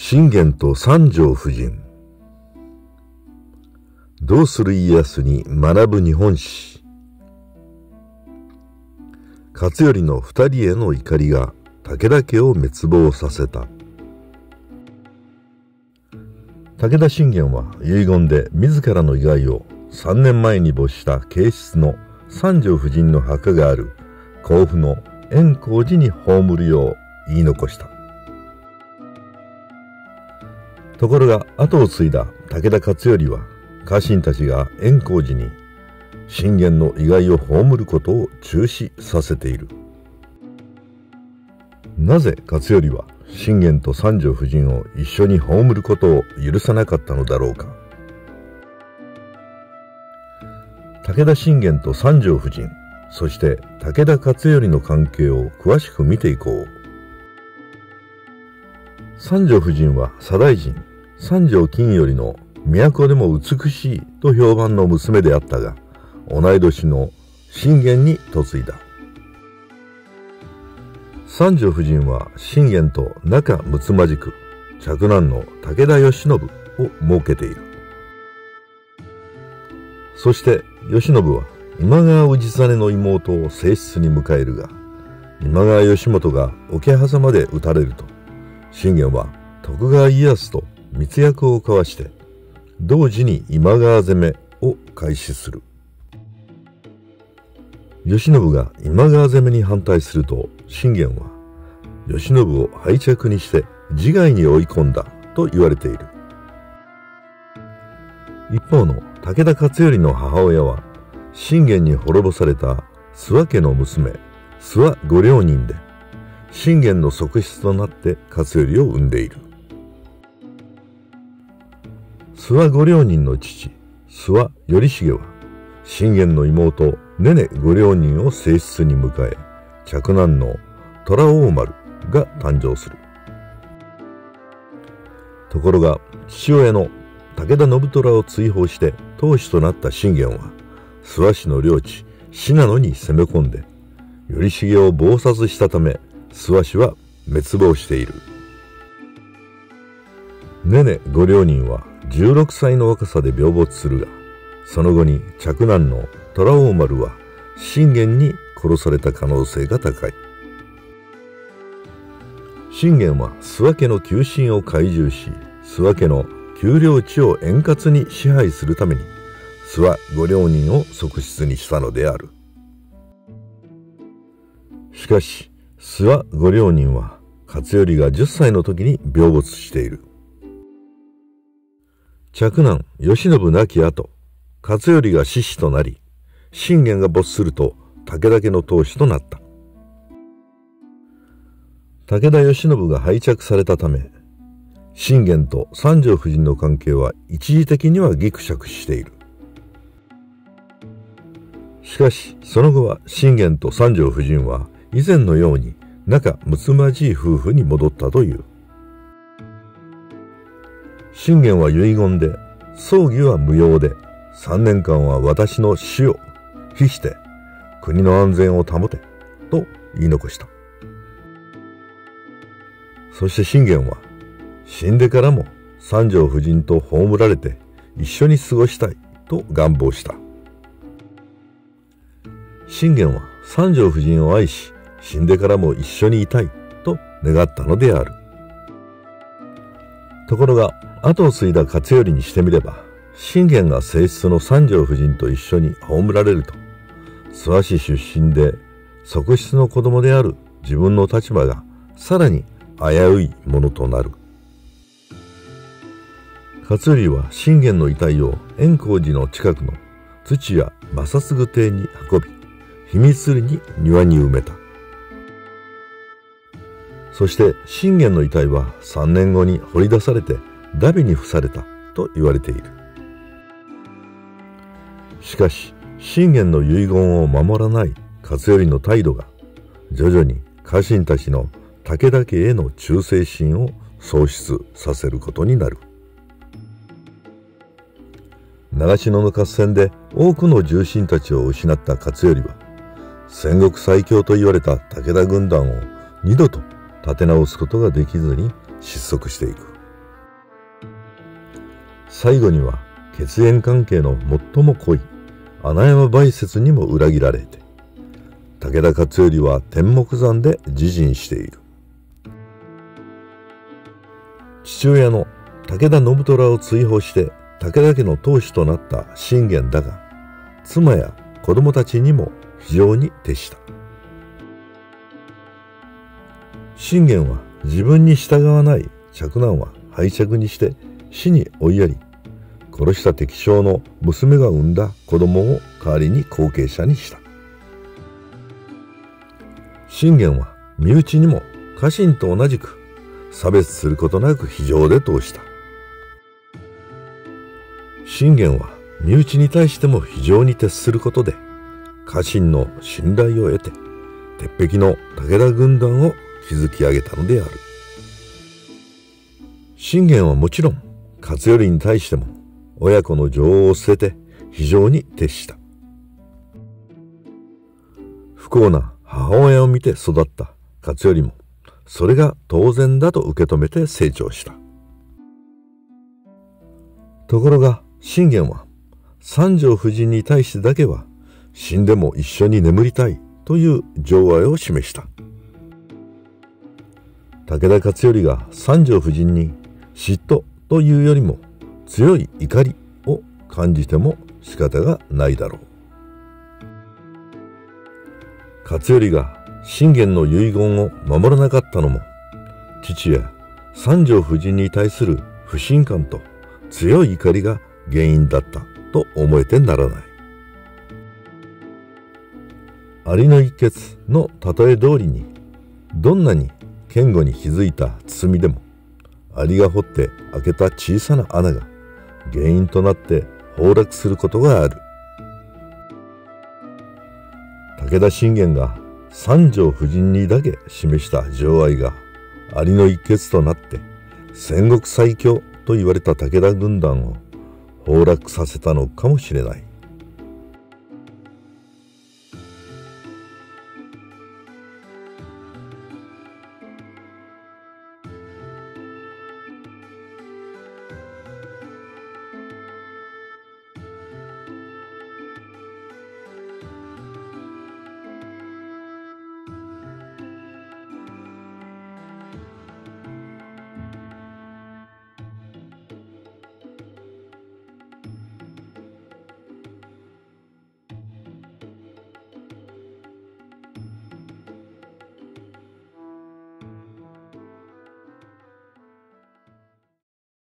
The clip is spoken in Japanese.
信玄と三条夫人。どうする家康に学ぶ日本史。勝頼の二人への怒りが武田家を滅亡させた。武田信玄は遺言で自らの遺骸を3年前に没した慶室の三条夫人の墓がある甲府の円光寺に葬るよう言い残した。ところが後を継いだ武田勝頼は家臣たちが円光寺に信玄の遺骸を葬ることを中止させている。なぜ勝頼は信玄と三条夫人を一緒に葬ることを許さなかったのだろうか。武田信玄と三条夫人、そして武田勝頼の関係を詳しく見ていこう。三条夫人は左大臣三条金頼の都でも美しいと評判の娘であったが、同い年の信玄に嫁いだ。三条夫人は信玄と仲睦まじく、嫡男の武田慶喜を設けている。そして慶喜は今川氏真の妹を正室に迎えるが、今川義元が桶狭間で討たれると、信玄は徳川家康と密約を交わして同時に今川攻めを開始する。慶喜が今川攻めに反対すると、信玄は慶喜を敗着にして自害に追い込んだと言われている。一方の武田勝頼の母親は信玄に滅ぼされた諏訪家の娘諏訪御両人で、信玄の側室となって勝頼を生んでいる。諏訪御両人の父諏訪頼重は信玄の妹ねね御両人を正室に迎え、嫡男の虎大丸が誕生する。ところが父親の武田信虎を追放して当主となった信玄は諏訪市の領地信濃に攻め込んで頼重を謀殺したため、諏訪市は滅亡している。ねね御両人は16歳の若さで病没するが、その後に嫡男の虎大丸は信玄に殺された可能性が高い。信玄は諏訪家の旧臣を懐柔し、諏訪家の丘陵地を円滑に支配するために諏訪御両人を側室にしたのである。しかし諏訪御両人は勝頼が10歳の時に病没している。嫡男慶喜亡き後、勝頼が志士となり、信玄が没すると武田家の当主となった。武田慶喜が敗着されたため、信玄と三条夫人の関係は一時的にはぎくしゃくしている。しかしその後は信玄と三条夫人は以前のように仲睦まじい夫婦に戻ったという。信玄は遺言で、葬儀は無用で3年間は私の死を非して国の安全を保てと言い残した。そして信玄は死んでからも三条夫人と葬られて一緒に過ごしたいと願望した。信玄は三条夫人を愛し、死んでからも一緒にいたいと願ったのである。ところが後を継いだ勝頼にしてみれば、信玄が正室の三条夫人と一緒に葬られると、諏訪市出身で側室の子供である自分の立場がさらに危ういものとなる。勝頼は信玄の遺体を円光寺の近くの土屋正嗣邸に運び、秘密裏に庭に埋めた。そして信玄の遺体は3年後に掘り出されて荼毘に付されたと言われている。しかし信玄の遺言を守らない勝頼の態度が徐々に家臣たちの武田家への忠誠心を喪失させることになる。長篠の合戦で多くの重臣たちを失った勝頼は、戦国最強と言われた武田軍団を二度と立て直すことができずに失速していく。最後には血縁関係の最も濃い穴山梅雪にも裏切られて、武田勝頼は天目山で自尽している。父親の武田信虎を追放して武田家の当主となった信玄だが、妻や子供たちにも非常に徹した。信玄は自分に従わない嫡男は廃嫡にして死に追いやり、殺した敵将の娘が産んだ子供を代わりに後継者にした。信玄は身内にも家臣と同じく差別することなく非情で通した。信玄は身内に対しても非常に徹することで家臣の信頼を得て、鉄壁の武田軍団を築き上げたのである。信玄はもちろん勝頼に対しても親子の情を捨てて非常に徹した。不幸な母親を見て育った勝頼もそれが当然だと受け止めて成長した。ところが信玄は三条夫人に対してだけは死んでも一緒に眠りたいという情愛を示した。武田勝頼が三条夫人に嫉妬というよりも強い怒りを感じても仕方がないだろう。勝頼が信玄の遺言を守らなかったのも、父や三条夫人に対する不信感と強い怒りが原因だったと思えてならない。アリの一穴の例え通りに、どんなに堅固に築いた包みでも、アリが掘って開けた小さな穴が原因となって崩落することがある。武田信玄が三条夫人にだけ示した情愛がアリの一穴となって戦国最強と言われた武田軍団を崩落させたのかもしれない。